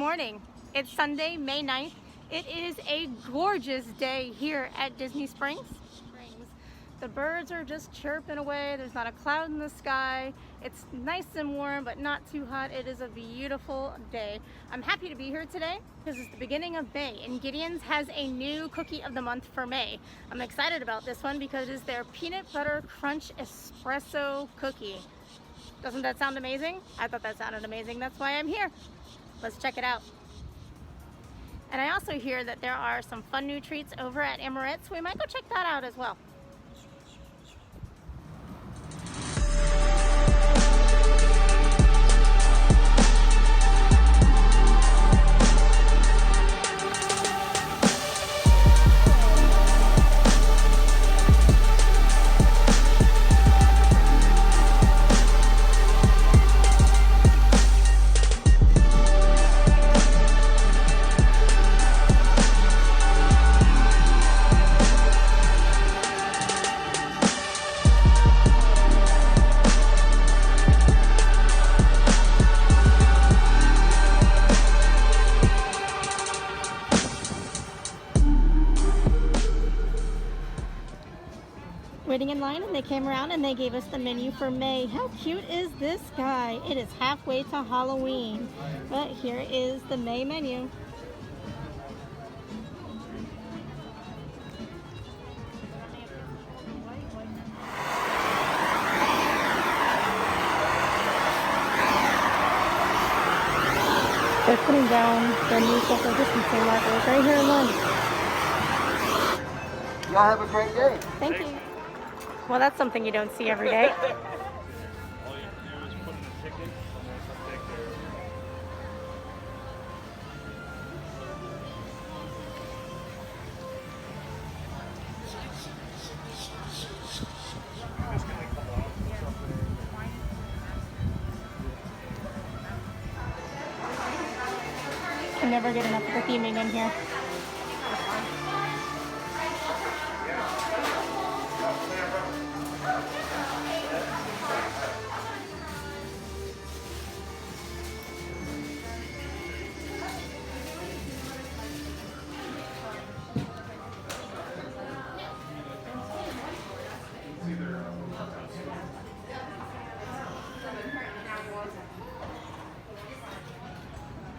morning. It's Sunday, May 9th. It is a gorgeous day here at Disney Springs. The birds are just chirping away. There's not a cloud in the sky. It's nice and warm, but not too hot. It is a beautiful day. I'm happy to be here today because it's the beginning of May, and Gideon's has a new cookie of the month for May. I'm excited about this one because it's their peanut butter crunch espresso cookie. Doesn't that sound amazing? I thought that sounded amazing. That's why I'm here. Let's check it out. And I also hear that there are some fun new treats over at Amorette, so we might go check that out as well. Waiting in line, and they came around and they gave us the menu for May. How cute is this guy? It is halfway to Halloween, but here is the May menu. They're putting down their new social distancing markers right here in line. Y'all have a great day. Thank you. Well, that's something you don't see every day. All you have to do is put in a ticket, and there's a ticket there. It's gonna come off or something. I never get enough of the theming in here.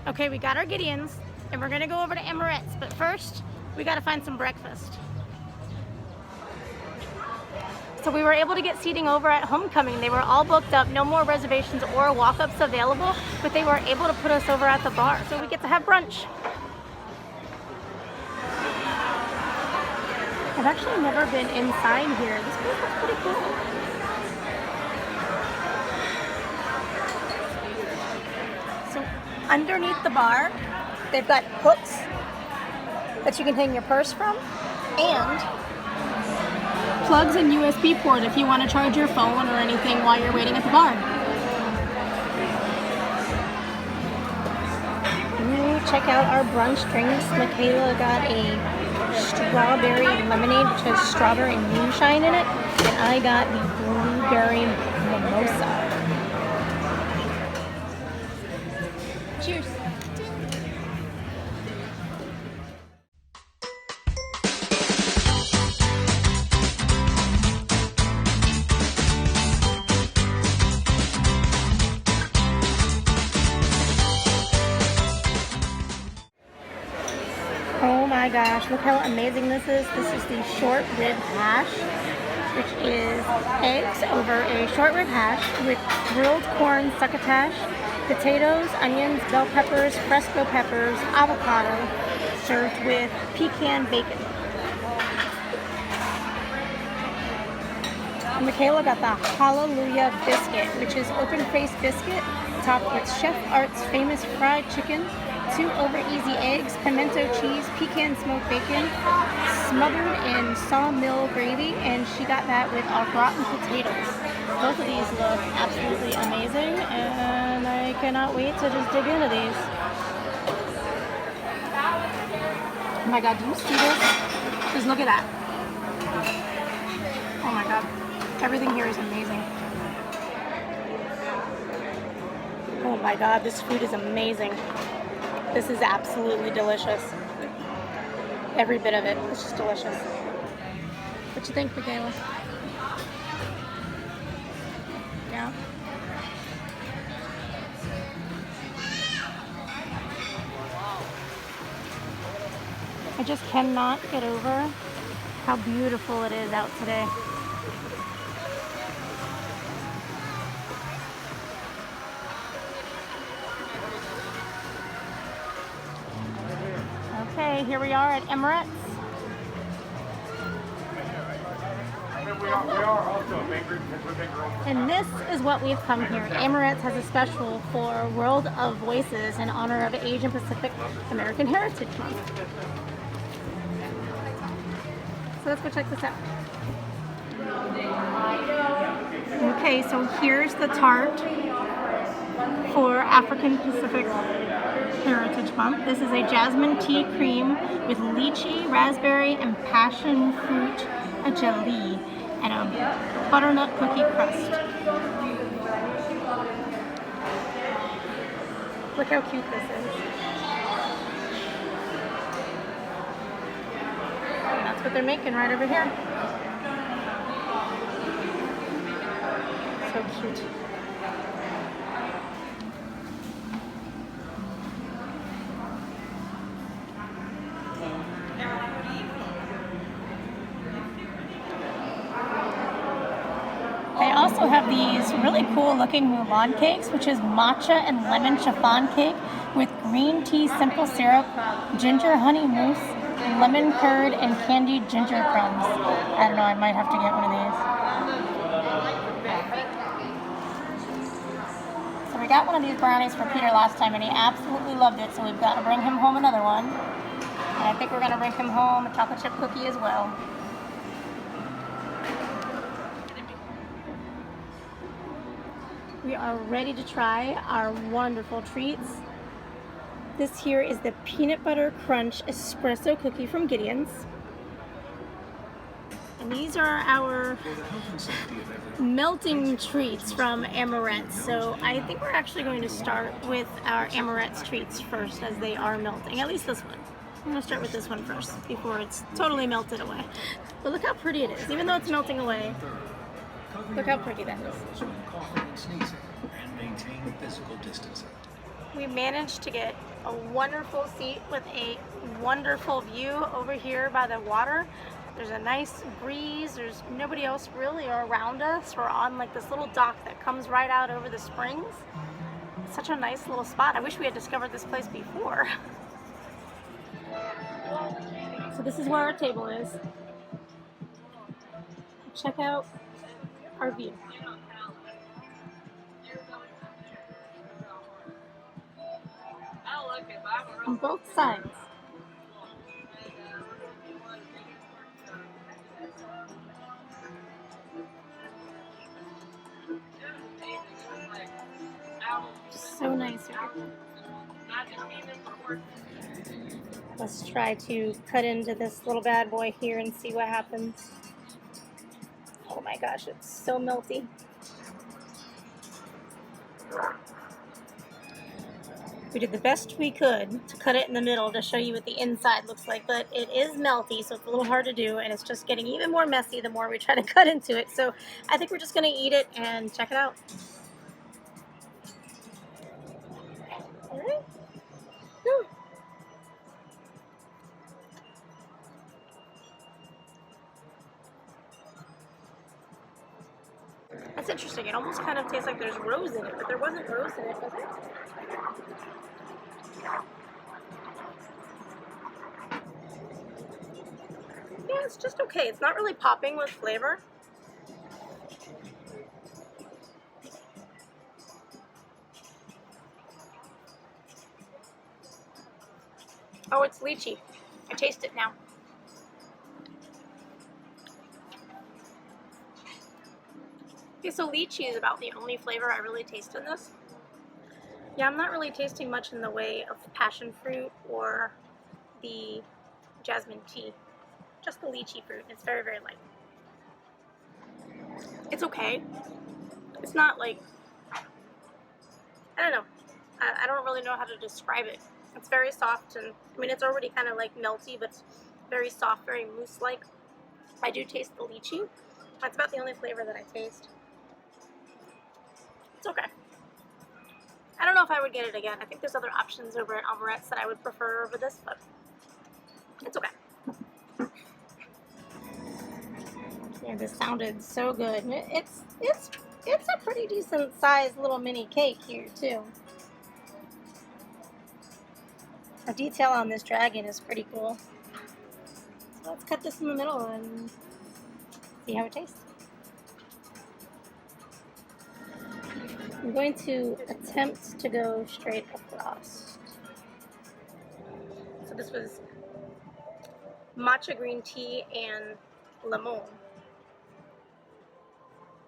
Okay, we got our Gideons, and we're gonna go over to Amorette's, but first, we gotta find some breakfast. So we were able to get seating over at Homecomin. They were all booked up, no more reservations or walk-ups available, but they were able to put us over at the bar, so we get to have brunch. I've actually never been inside here. This place looks pretty cool. Underneath the bar, they've got hooks that you can hang your purse from, and plugs and USB port if you want to charge your phone or anything while you're waiting at the bar. Ooh, check out our brunch drinks. Michaela got a strawberry lemonade, which has strawberry and moonshine in it, and I got the blueberry mimosa. Cheers. Oh my gosh, look how amazing this is. This is the short rib hash, which is eggs over a short rib hash with grilled corn succotash, potatoes, onions, bell peppers, fresco peppers, avocado, served with pecan bacon. And Michaela got the Hallelujah Biscuit, which is open-faced biscuit topped with Chef Art's famous fried chicken, 2 over-easy eggs, pimento cheese, pecan smoked bacon, smothered in sawmill gravy, and she got that with au gratin potatoes. Both of these look absolutely amazing, and I cannot wait to just dig into these. Oh my god, do you see this? Just look at that. Oh my god. Everything here is amazing. Oh my god, this food is amazing. This is absolutely delicious. Every bit of it. It's just delicious. What you think, Michaela? Yeah. I just cannot get over how beautiful it is out today. Okay, here we are at Amorette. And this is what we've come here. Amorette has a special for World of Voices in honor of Asian Pacific American Heritage Month. So let's go check this out. Okay, so here's the tart for African Pacific Heritage Month. This is a jasmine tea cream with lychee, raspberry, and passion fruit jelly and a butternut cookie crust. Look how cute this is. And that's what they're making right over here. So cute. They also have these really cool looking Mulan cakes, which is matcha and lemon chiffon cake with green tea simple syrup, ginger honey mousse, lemon curd, and candied ginger crumbs. I don't know, I might have to get one of these. So we got one of these brownies for Peter last time and he absolutely loved it, so we've got to bring him home another one. And I think we're going to bring him home a chocolate chip cookie as well. We are ready to try our wonderful treats. This here is the peanut butter crunch espresso cookie from Gideon's. And these are our melting treats from Amorette. So I think we're actually going to start with our Amorette's treats first as they are melting. At least this one. I'm going to start with this one first before it's totally melted away. But look how pretty it is. Even though it's melting away, look how pretty that is. And maintain physical distancing. We managed to get a wonderful seat with a wonderful view over here by the water. There's a nice breeze. There's nobody else really around us. We're on like this little dock that comes right out over the springs. It's such a nice little spot. I wish we had discovered this place before. So this is where our table is. Check out our view. On both sides. So nice here. Let's try to cut into this little bad boy here and see what happens. Oh my gosh, it's so melty. We did the best we could to cut it in the middle to show you what the inside looks like, but it is melty, so it's a little hard to do, and it's just getting even more messy the more we try to cut into it. So I think we're just going to eat it and check it out. All right. Woo. That's interesting. It almost kind of tastes like there's rose in it, but there wasn't rose in it, was it? Yeah, it's just okay. It's not really popping with flavor. Oh, it's lychee. I taste it now. Okay, so lychee is about the only flavor I really taste in this. Yeah, I'm not really tasting much in the way of passion fruit or the jasmine tea. Just the lychee fruit. It's very, very light. It's okay. It's not like, I don't know. I don't really know how to describe it. It's very soft, and I mean it's already kind of like melty, but it's very soft, very mousse-like. I do taste the lychee. That's about the only flavor that I taste. It's okay. I don't know if I would get it again. I think there's other options over at Amorette's that I would prefer over this, but it's okay. Yeah, this sounded so good. It's a pretty decent sized little mini cake here too. The detail on this dragon is pretty cool. So let's cut this in the middle and see how it tastes. I'm going to attempt to go straight across. So this was matcha green tea and lemon.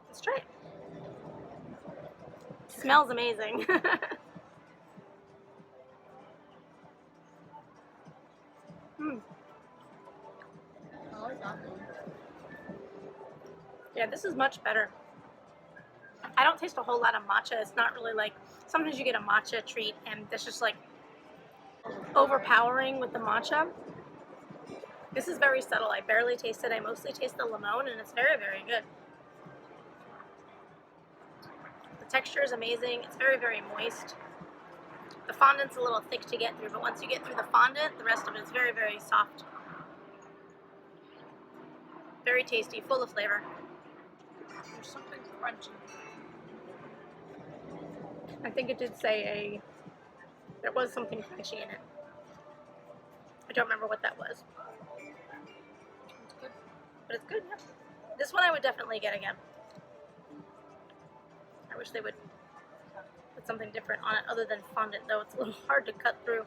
Let's try it. Smells amazing. Yeah, this is much better. I don't taste a whole lot of matcha. It's not really like, sometimes you get a matcha treat and it's just like overpowering with the matcha. This is very subtle. I barely taste it. I mostly taste the lemon, and it's very, very good. The texture is amazing. It's very, very moist. The fondant's a little thick to get through, but once you get through the fondant, the rest of it is very, very soft. Very tasty, full of flavor. There's something crunchy. I think it did say there was something crunchy in it. I don't remember what that was. It's good. But it's good, yeah. This one I would definitely get again. I wish they would put something different on it other than fondant, though. It's a little hard to cut through.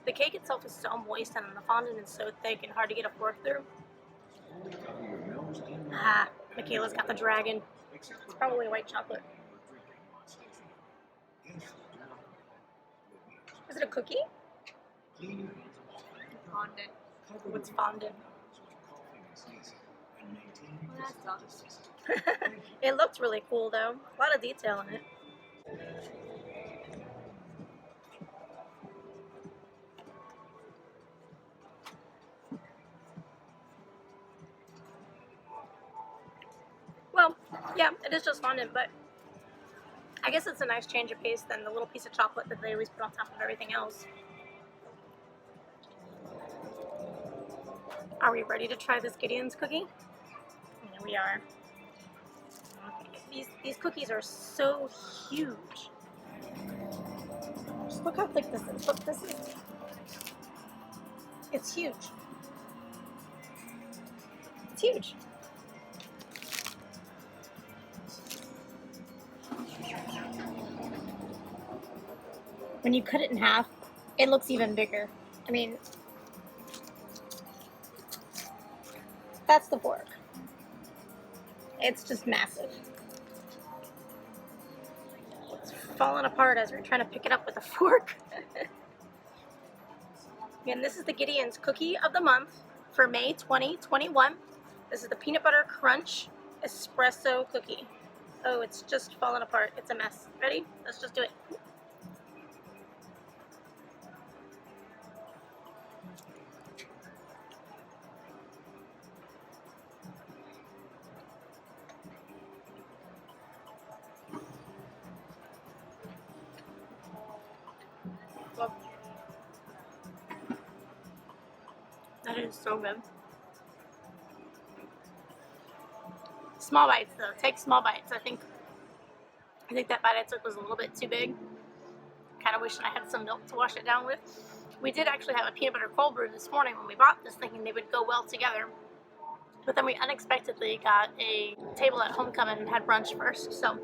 The cake itself is so moist and the fondant is so thick and hard to get a fork through. Ah, Michaela's got the dragon. It's probably white chocolate. Is it a cookie? Fondant. What's fondant? It looked really cool though. A lot of detail in it. Well, yeah, it is just fondant, but I guess it's a nice change of pace than the little piece of chocolate that they always put on top of everything else. Are we ready to try this Gideon's cookie? Here we are. These cookies are so huge. Just look how thick this is. Look, this is... It's huge. It's huge. When you cut it in half, it looks even bigger. I mean, that's the fork. It's just massive. It's falling apart as we're trying to pick it up with a fork. Again, this is the Gideon's Cookie of the Month for May 2021. This is the Peanut Butter Crunch Espresso Cookie. Oh, it's just falling apart. It's a mess. Ready? Let's just do it. That is so good. Small bites though. Take small bites. I think that bite I took was a little bit too big. Kind of wish I had some milk to wash it down with. We did actually have a peanut butter cold brew this morning when we bought this, thinking they would go well together. But then we unexpectedly got a table at Homecomin and had brunch first, so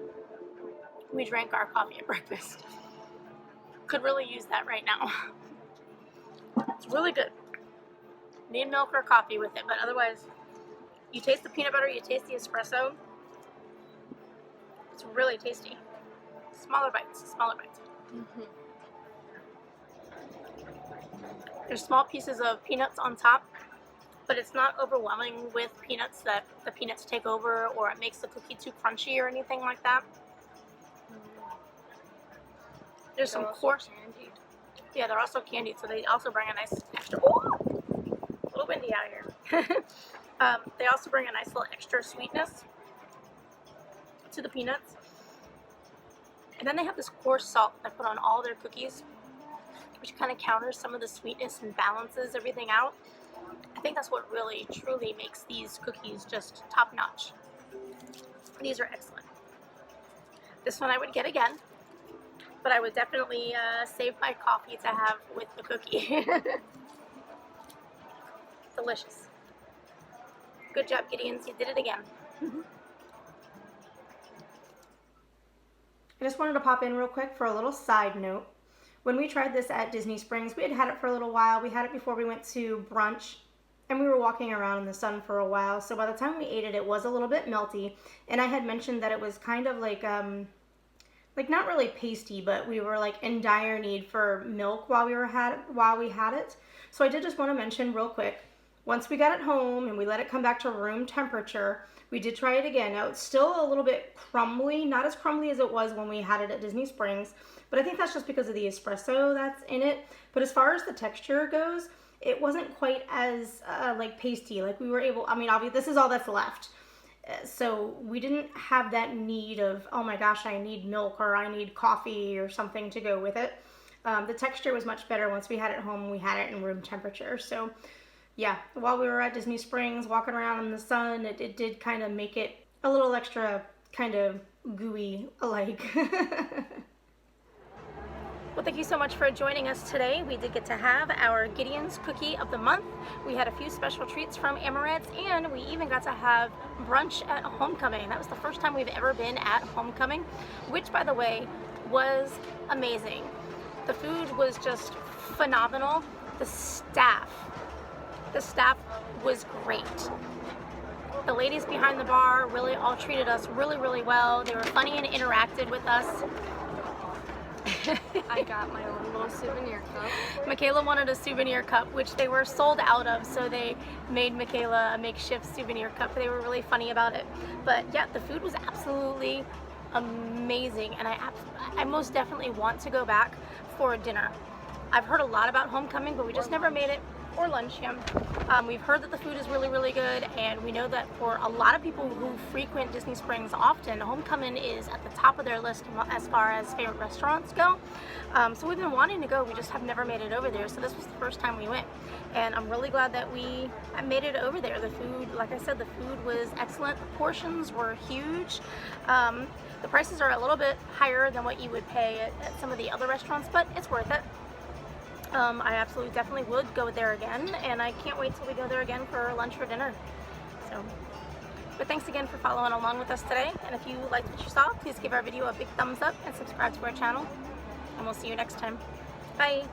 we drank our coffee at breakfast. Could really use that right now. It's really good. Need milk or coffee with it, but otherwise, you taste the peanut butter, you taste the espresso. It's really tasty. Smaller bites, smaller bites. There's small pieces of peanuts on top, but it's not overwhelming with peanuts that the peanuts take over or it makes the cookie too crunchy or anything like that. There's some coarse candy. Yeah, they're also candied, so they also bring a nice extra. Ooh, a little windy out here. They also bring a nice little extra sweetness to the peanuts. And then they have this coarse salt that they put on all their cookies, which kind of counters some of the sweetness and balances everything out. I think that's what really, truly makes these cookies just top notch. These are excellent. This one I would get again, but I would definitely save my coffee to have with the cookie. Delicious. Good job, Gideons. You did it again. I just wanted to pop in real quick for a little side note. When we tried this at Disney Springs, we had had it for a little while. We had it before we went to brunch, and we were walking around in the sun for a while. So by the time we ate it, it was a little bit melty. And I had mentioned that it was kind of like not really pasty, but we were like in dire need for milk while we had it. So I did just want to mention real quick, once we got it home and we let it come back to room temperature, we did try it again. Now it's still a little bit crumbly, not as crumbly as it was when we had it at Disney Springs, but I think that's just because of the espresso that's in it. But as far as the texture goes, it wasn't quite as like pasty. Like we were able, I mean, obviously this is all that's left. So we didn't have that need of, oh my gosh, I need milk or I need coffee or something to go with it. The texture was much better once we had it home. We had it in room temperature. So yeah, while we were at Disney Springs walking around in the sun, it did kind of make it a little extra kind of gooey alike. Well, thank you so much for joining us today. We did get to have our Gideon's Cookie of the Month. We had a few special treats from Amorette, and we even got to have brunch at Homecomin. That was the first time we've ever been at Homecomin, which, by the way, was amazing. The food was just phenomenal. The staff was great. The ladies behind the bar really all treated us really, really well. They were funny and interacted with us. I got my own little souvenir cup. Michaela wanted a souvenir cup, which they were sold out of, so they made Michaela a makeshift souvenir cup. They were really funny about it. But yeah, the food was absolutely amazing, and I most definitely want to go back for dinner. I've heard a lot about Homecomin, but we just never made it, or lunch, yeah. We've heard that the food is really, really good, and we know that for a lot of people who frequent Disney Springs often, Homecomin is at the top of their list as far as favorite restaurants go. So we've been wanting to go, we just have never made it over there, so this was the first time we went. And I'm really glad that we made it over there. The food, like I said, the food was excellent. The portions were huge. The prices are a little bit higher than what you would pay at some of the other restaurants, but it's worth it. I absolutely definitely would go there again, and I can't wait till we go there again for lunch or dinner. So, but thanks again for following along with us today, and if you liked what you saw, please give our video a big thumbs up and subscribe to our channel, and we'll see you next time. Bye!